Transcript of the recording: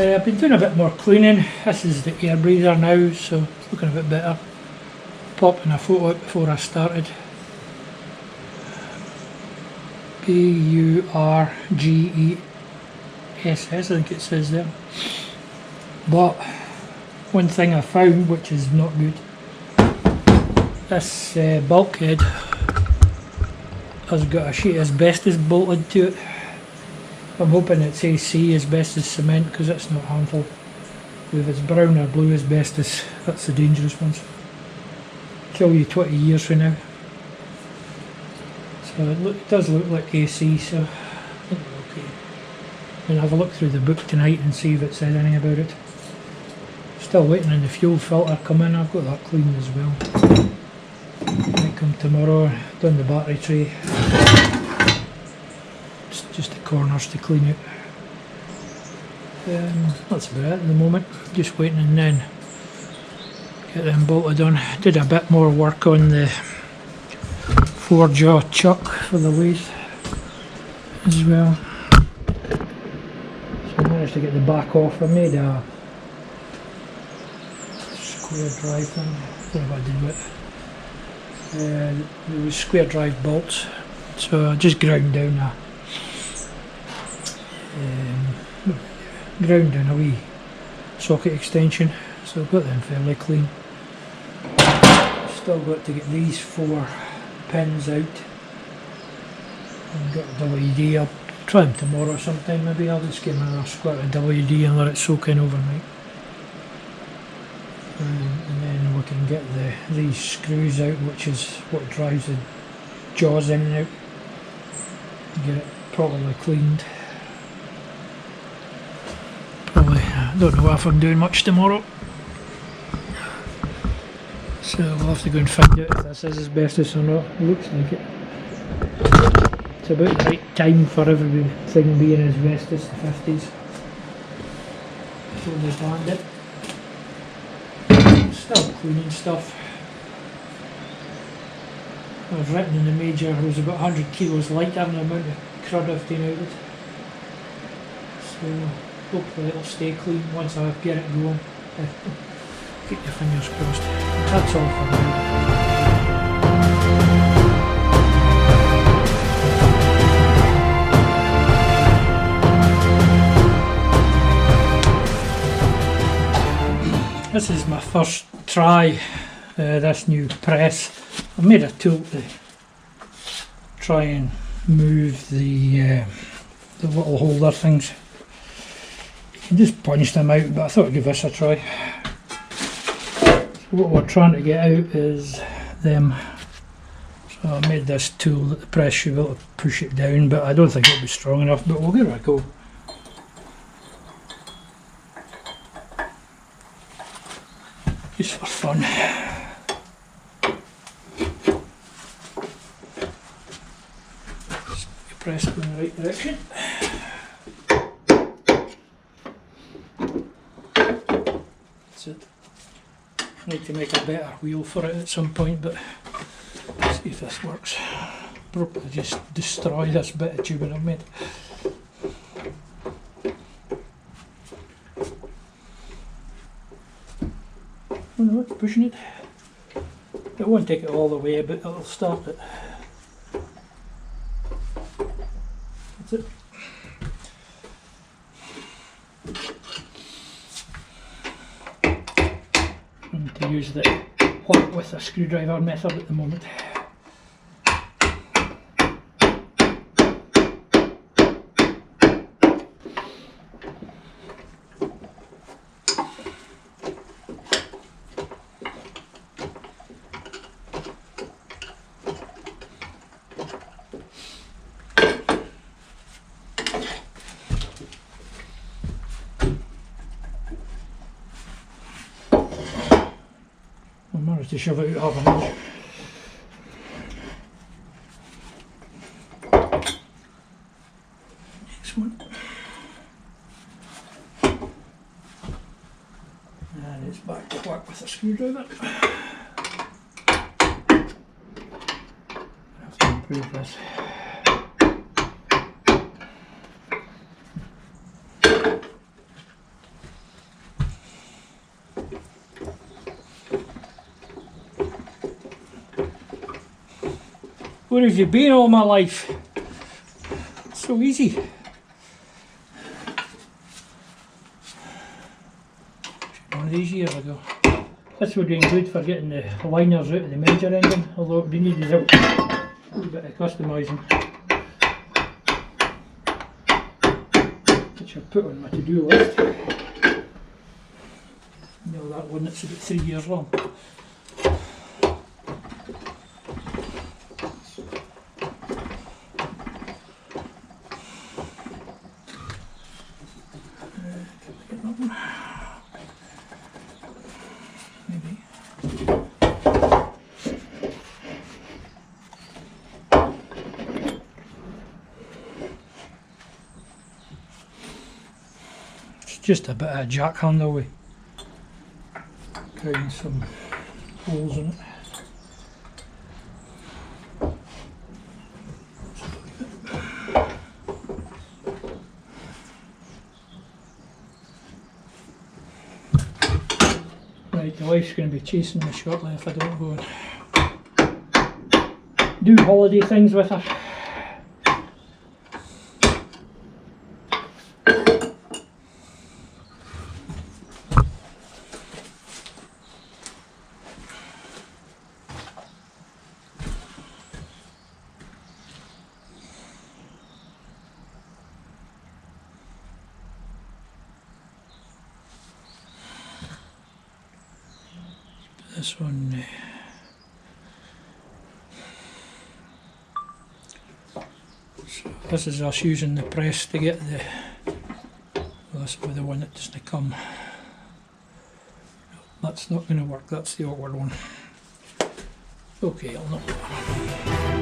I've been doing a bit more cleaning. This is the air breather now, so it's looking a bit better. Popping a photo out before I started. Burgess, I think it says there. But one thing I found, which is not good, this bulkhead has got a sheet of asbestos bolted to it. I'm hoping it's AC, asbestos cement, because it's not harmful. If it's brown or blue asbestos, that's the dangerous ones. Kill you 20 years from now. So it does look like AC, so I think we're okay. And have a look through the book tonight and see if it says anything about it. Still waiting on the fuel filter come in. I've got that cleaned as well. Might come tomorrow. Done the battery tray. It's just the corners to clean out. That's about it at the moment. Just waiting and then get them bolted on. Did a bit more work on the 4-jaw chuck for the lathe as well. So I managed to get the back off. I made a square drive thing. I don't know what I did with it. There was square drive bolts, so I just ground down a wee socket extension, so I've got them fairly clean. Still got to get these 4 pins out and get the WD. I'll try them tomorrow sometime maybe. I'll just give them another squirt of WD and let it soak in overnight. And then we can get these screws out, which is what drives the jaws in and out. Get it properly cleaned. Probably, I don't know if I'm doing much tomorrow. So we'll have to go and find out if this is asbestos or not. It looks like it. It's about the right time for everything being asbestos, the 50s. So they banned it. Still cleaning stuff. I've written in the major it was about 100 kilos lighter than the amount of crud I've taken out of it. So hopefully it'll stay clean once I get it going. Keep your fingers crossed. That's all for now. This is my first try, this new press. I've made a tool to try and move the little holder things. You can just punch them out, but I thought I'd give this a try. So what we're trying to get out is them. So I made this tool that the press should be able to push it down, but I don't think it'll be strong enough, but we'll give it a go. Just for fun. Just press it in the right direction. That's it. I need to make a better wheel for it at some point, but let's see if this works. Probably just destroy this bit of tubing I've made. Oh no, it's pushing it. It won't take it all the way, but it'll start it. That's it. I need to use the hot with a screwdriver method at the moment. I managed to shove it out half an inch. Next one. And it's back to work with a screwdriver. I have to improve this. Where have you been all my life? It's so easy. One of these years ago. This would have been good for getting the liners out of the Major engine, although we needed help. A little bit of customising, which I've put on my to-do list. Nail that one that's about 3 years long. Just a bit of a jack handle with creating some holes in it. Right, the wife's going to be chasing me shortly if I don't go and do holiday things with her. This one, so this is us using the press to get the, well, this will be the one that doesn't come. That's not going to work, that's the awkward one. Okay, I'll not.